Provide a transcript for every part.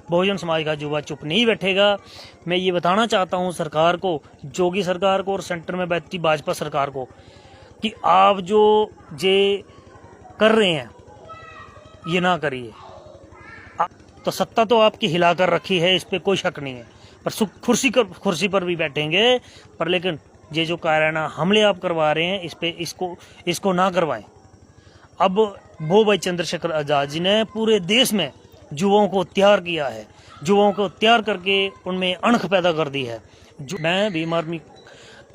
बहुजन समाज का युवा चुप नहीं बैठेगा। मैं ये बताना चाहता हूँ सरकार को, योगी सरकार को और सेंटर में बैठती भाजपा सरकार को, कि आप जो ये कर रहे हैं ये ना करिए। तो सत्ता तो आपकी हिला कर रखी है, इस पे कोई शक नहीं है, पर कुर्सी पर भी बैठेंगे, पर लेकिन ये जो कायराना हमले आप करवा रहे हैं इस पे इसको ना करवाएं। अब वो भाई चंद्रशेखर आजाद जी ने पूरे देश में युवाओं को तैयार किया है, युवाओं को तैयार करके उनमें अणख पैदा कर दी है। मैं भीम आर्मी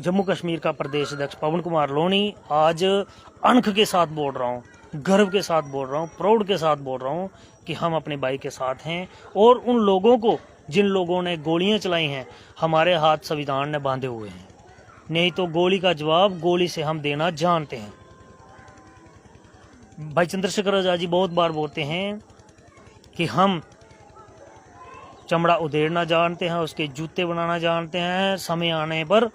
जम्मू कश्मीर का प्रदेश अध्यक्ष पवन कुमार लोनी आज अणख के साथ बोल रहा हूँ, गर्व के साथ बोल रहा हूँ, प्राउड के साथ बोल रहा हूँ कि हम अपने भाई के साथ हैं। और उन लोगों को, जिन लोगों ने गोलियां चलाई हैं, हमारे हाथ संविधान ने बांधे हुए हैं, नहीं तो गोली का जवाब गोली से हम देना जानते हैं। भाई चंद्रशेखर आजाद जी बहुत बार बोलते हैं कि हम चमड़ा उधेड़ना जानते हैं, उसके जूते बनाना जानते हैं, समय आने पर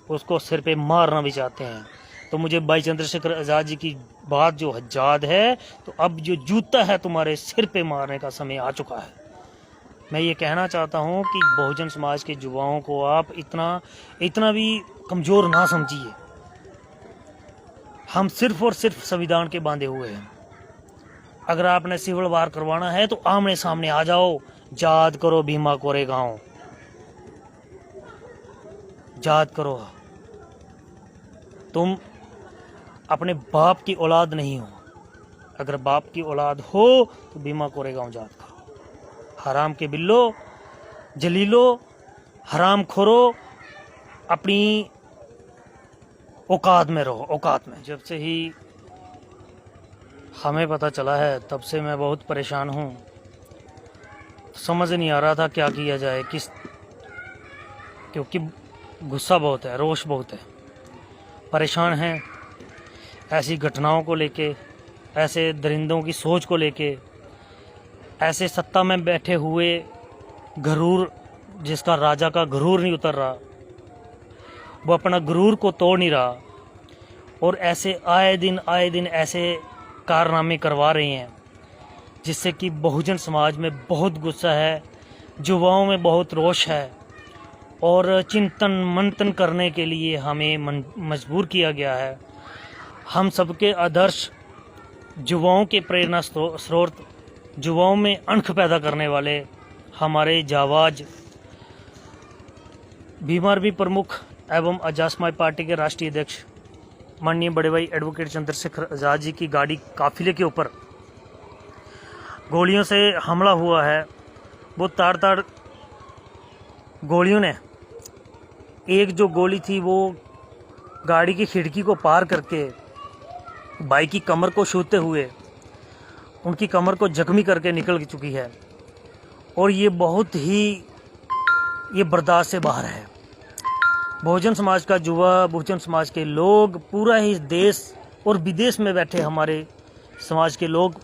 उसको सिर पे मारना भी चाहते हैं। तो मुझे भाई चंद्रशेखर आजाद जी की बात जो याद है, तो अब जो जूता है तुम्हारे सिर पे मारने का समय आ चुका है। मैं ये कहना चाहता हूँ कि बहुजन समाज के युवाओं को आप इतना भी कमज़ोर ना समझिए। हम सिर्फ और सिर्फ संविधान के बांधे हुए हैं। अगर आपने सिविल वार करवाना है तो आमने सामने आ जाओ, याद करो भीमा कोरेगांव, याद करो। तुम अपने बाप की औलाद नहीं हो, अगर बाप की औलाद हो तो भीमा कोरेगांव याद करो। हराम के बिल्लो, जलीलो, हराम खोरो, अपनी औकात में रहो, औकात में। जब से ही हमें पता चला है तब से मैं बहुत परेशान हूँ। समझ नहीं आ रहा था क्या किया जाए, क्योंकि गुस्सा बहुत है, रोष बहुत है, परेशान हैं ऐसी घटनाओं को लेके, ऐसे दरिंदों की सोच को लेके, ऐसे सत्ता में बैठे हुए गरूर, जिसका राजा का गरूर नहीं उतर रहा, वो अपना गरूर को तोड़ नहीं रहा, और ऐसे आए दिन ऐसे कारनामे करवा रहे हैं जिससे कि बहुजन समाज में बहुत गुस्सा है, युवाओं में बहुत रोष है, और चिंतन मंथन करने के लिए हमें मजबूर किया गया है। हम सबके आदर्श, युवाओं के प्रेरणा स्रोत, युवाओं में अणख पैदा करने वाले हमारे जावाज भीम आर्मी प्रमुख एवं आजाद समाज पार्टी के राष्ट्रीय अध्यक्ष माननीय बड़े भाई एडवोकेट चंद्रशेखर आजाद जी की गाड़ी काफिले के ऊपर गोलियों से हमला हुआ है। वो ताड़ गोलियों ने, एक जो गोली थी वो गाड़ी की खिड़की को पार करके भाई की कमर को छूते हुए उनकी कमर को जख्मी करके निकल चुकी है, और ये बहुत ही बर्दाश्त से बाहर है। बहुजन समाज का युवा, बहुजन समाज के लोग, पूरा ही देश और विदेश में बैठे हमारे समाज के लोग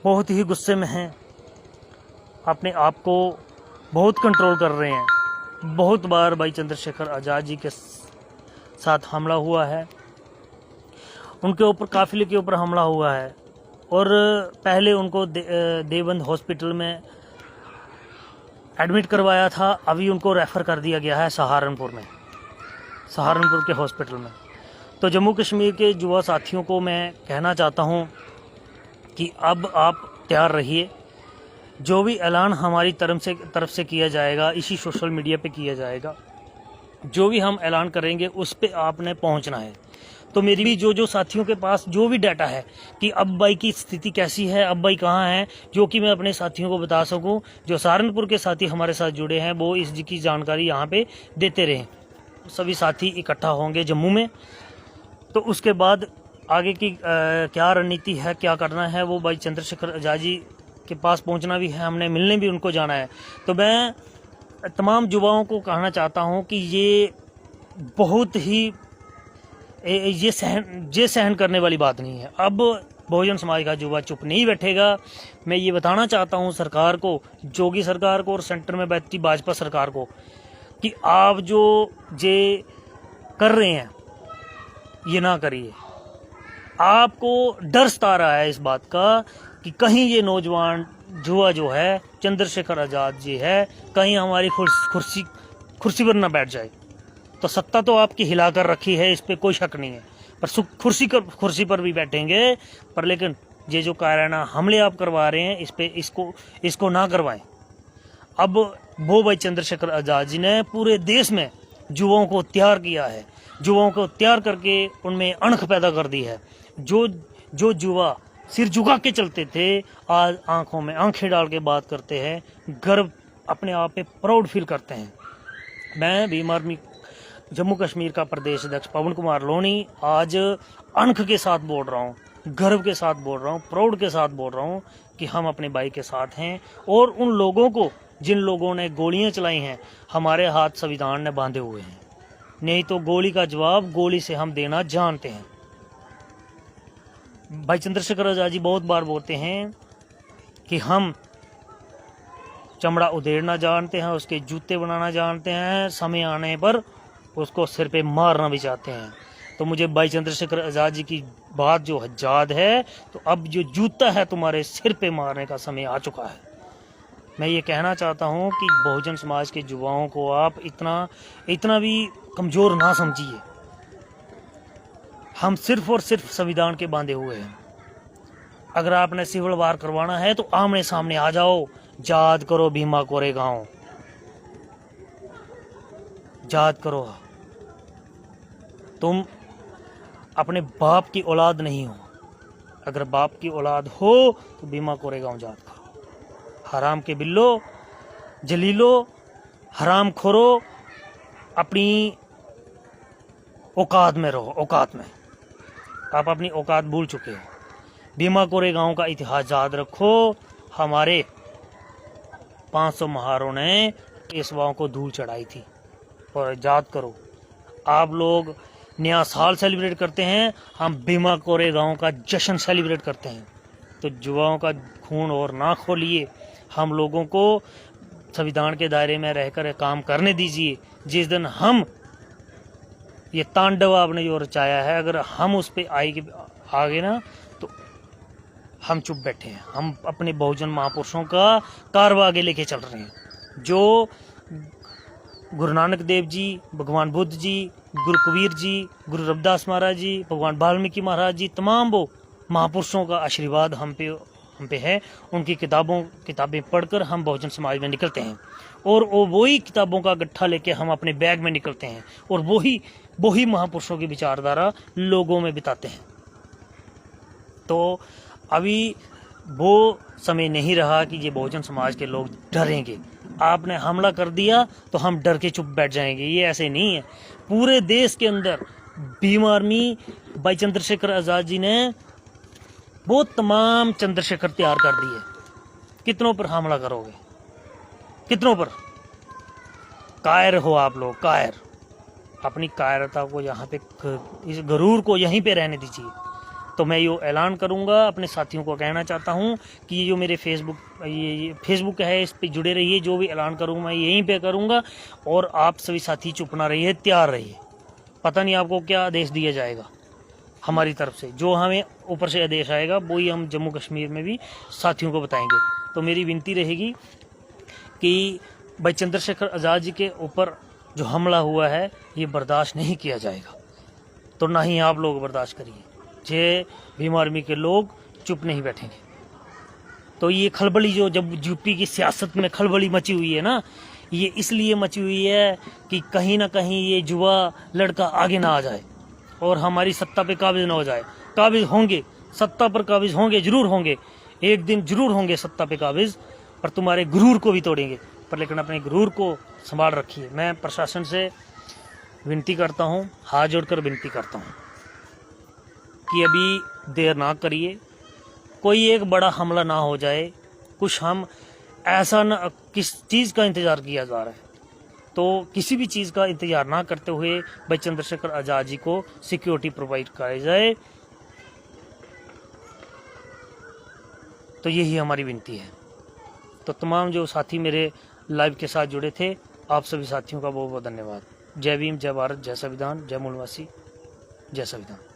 बहुत ही गुस्से में हैं, अपने आप को बहुत कंट्रोल कर रहे हैं। बहुत बार भाई चंद्रशेखर आजाद जी के साथ हमला हुआ है, उनके ऊपर, काफिले के ऊपर हमला हुआ है, और पहले उनको देवबंद हॉस्पिटल में एडमिट करवाया था, अभी उनको रेफ़र कर दिया गया है सहारनपुर के हॉस्पिटल में। तो जम्मू कश्मीर के युवा साथियों को मैं कहना चाहता हूं कि अब आप तैयार रहिए। जो भी ऐलान हमारी तरफ से किया जाएगा, इसी सोशल मीडिया पे किया जाएगा, जो भी हम ऐलान करेंगे उस पे आपने पहुंचना है। तो मेरी भी जो साथियों के पास जो भी डाटा है कि अब भाई की स्थिति कैसी है, अब भाई कहाँ है, जो कि मैं अपने साथियों को बता सकूं, जो सहारनपुर के साथी हमारे साथ जुड़े हैं वो इसकी जानकारी यहाँ पे देते रहें। सभी साथी इकट्ठा होंगे जम्मू में, तो उसके बाद आगे की क्या रणनीति है, क्या करना है, वो भाई चंद्रशेखर आजाद जी के पास पहुँचना भी है, हमने मिलने भी उनको जाना है। तो मैं तमाम युवाओं को कहना चाहता हूँ कि ये बहुत ही ये सहन करने वाली बात नहीं है। अब बहुजन समाज का युवा चुप नहीं बैठेगा। मैं ये बताना चाहता हूँ सरकार को, योगी सरकार को और सेंटर में बैठती भाजपा सरकार को, कि आप जो ये कर रहे हैं ये ना करिए। आपको डर सता रहा है इस बात का कि कहीं ये नौजवान जुआ जो है चंद्रशेखर आज़ाद जी है, कहीं हमारी कुर्सी पर ना बैठ जाए। तो सत्ता तो आपकी हिला कर रखी है, इस पर कोई शक नहीं है, पर कुर्सी पर भी बैठेंगे, पर लेकिन ये जो कायराना हमले आप करवा रहे हैं, इस पे इसको ना करवाएं। अब वो भाई चंद्रशेखर आज़ाद जी ने पूरे देश में युवाओं को तैयार किया है, युवाओं को तैयार करके उनमें अणख पैदा कर दी है। जो युवा सिर झुका के चलते थे, आज आंखों में आंखें डाल के बात करते हैं, गर्व अपने आप पे प्राउड फील करते हैं। मैं भीम आर्मी जम्मू कश्मीर का प्रदेश अध्यक्ष पवन कुमार लोनी आज अणख के साथ बोल रहा हूँ, गर्व के साथ बोल रहा हूँ, प्राउड के साथ बोल रहा हूँ कि हम अपने भाई के साथ हैं। और उन लोगों को, जिन लोगों ने गोलियां चलाई हैं, हमारे हाथ संविधान ने बांधे हुए हैं, नहीं तो गोली का जवाब गोली से हम देना जानते हैं। भाई चंद्रशेखर आज़ाद जी बहुत बार बोलते हैं कि हम चमड़ा उधेड़ना जानते हैं, उसके जूते बनाना जानते हैं, समय आने पर उसको सिर पे मारना भी चाहते हैं। तो मुझे भाई चंद्रशेखर आज़ाद जी की बात जो याद है, तो अब जो जूता है तुम्हारे सिर पे मारने का समय आ चुका है। मैं ये कहना चाहता हूँ कि बहुजन समाज के युवाओं को आप इतना भी कमज़ोर ना समझिए। हम सिर्फ और सिर्फ संविधान के बांधे हुए हैं। अगर आपने सिविल वार करवाना है तो आमने सामने आ जाओ, याद करो भीमा कोरेगांव, याद करो। तुम अपने बाप की औलाद नहीं हो, अगर बाप की औलाद हो तो भीमा कोरेगांव याद करो। हराम के बिल्लो, जलीलो, हराम खोरो, अपनी औकात में रहो, औकात में। आप अपनी औकात भूल चुके हो। भीमा कोरेगांव का इतिहास याद रखो। हमारे 500 महारों ने पेशवाओं को धूल चढ़ाई थी। और याद करो, आप लोग नया साल सेलिब्रेट करते हैं, हम भीमा कोरेगांव का जश्न सेलिब्रेट करते हैं। तो युवाओं का खून और ना खोलिए, हम लोगों को संविधान के दायरे में रहकर काम करने दीजिए। जिस दिन हम ये तांडव आपने जो रचाया है, अगर हम उस पे आगे ना, तो हम चुप बैठे हैं। हम अपने बहुजन महापुरुषों का कारवा आगे लेके चल रहे हैं। जो गुरु नानक देव जी, भगवान बुद्ध जी, गुरु कबीर जी, गुरु रविदास महाराज जी, भगवान वाल्मीकि महाराज जी, तमाम वो महापुरुषों का आशीर्वाद हम पे है। उनकी किताबें पढ़कर हम बहुजन समाज में निकलते हैं, और वही किताबों का गट्ठा लेके हम अपने बैग में निकलते हैं, और वही महापुरुषों की विचारधारा लोगों में बिताते हैं। तो अभी वो समय नहीं रहा कि ये बहुजन समाज के लोग डरेंगे। आपने हमला कर दिया तो हम डर के चुप बैठ जाएंगे, ये ऐसे नहीं है। पूरे देश के अंदर भीम आर्मी भाई चंद्रशेखर आज़ाद जी ने वो तमाम चंद्रशेखर तैयार कर दिए। कितनों पर हमला करोगे, कितनों पर? कायर हो आप लोग, कायर। अपनी कायरता को यहाँ पे, इस गरूर को यहीं पे रहने दीजिए। तो मैं ये ऐलान करूँगा, अपने साथियों को कहना चाहता हूँ कि ये जो मेरे फेसबुक है, इस पे जुड़े रहिए। जो भी ऐलान करूँगा मैं यहीं पे करूँगा, और आप सभी साथी चुप ना रहिए, तैयार रहिए। पता नहीं आपको क्या आदेश दिया जाएगा हमारी तरफ से। जो हमें ऊपर से आदेश आएगा वही हम जम्मू कश्मीर में भी साथियों को बताएंगे। तो मेरी विनती रहेगी कि भाई चंद्रशेखर आज़ाद जी के ऊपर जो हमला हुआ है, ये बर्दाश्त नहीं किया जाएगा। तो ना ही आप लोग बर्दाश्त करिए। जे भीम आर्मी के लोग चुप नहीं बैठेंगे। तो ये खलबली जो जब यूपी की सियासत में खलबली मची हुई है ना, ये इसलिए मची हुई है कि कहीं ना कहीं ये युवा लड़का आगे ना आ जाए और हमारी सत्ता पे काबिज ना हो जाए। काबिज होंगे, सत्ता पर काबिज होंगे, जरूर होंगे, एक दिन जरूर होंगे सत्ता पे काबिज, पर तुम्हारे गुरूर को भी तोड़ेंगे। पर लेकिन अपने गुरूर को संभाल रखिए। मैं प्रशासन से विनती करता हूँ, हाथ जोड़कर विनती करता हूँ कि अभी देर ना करिए, कोई एक बड़ा हमला ना हो जाए। कुछ हम ऐसा न, किस चीज़ का इंतज़ार किया जा रहा है, तो किसी भी चीज़ का इंतज़ार ना करते हुए भाई चंद्रशेखर आज़ाद जी को सिक्योरिटी प्रोवाइड कराई जाए। तो यही हमारी विनती है। तो तमाम जो साथी मेरे लाइव के साथ जुड़े थे, आप सभी साथियों का बहुत बहुत धन्यवाद। जय भीम, जय भारत, जय संविधान, जय मूलवासी, जय संविधान।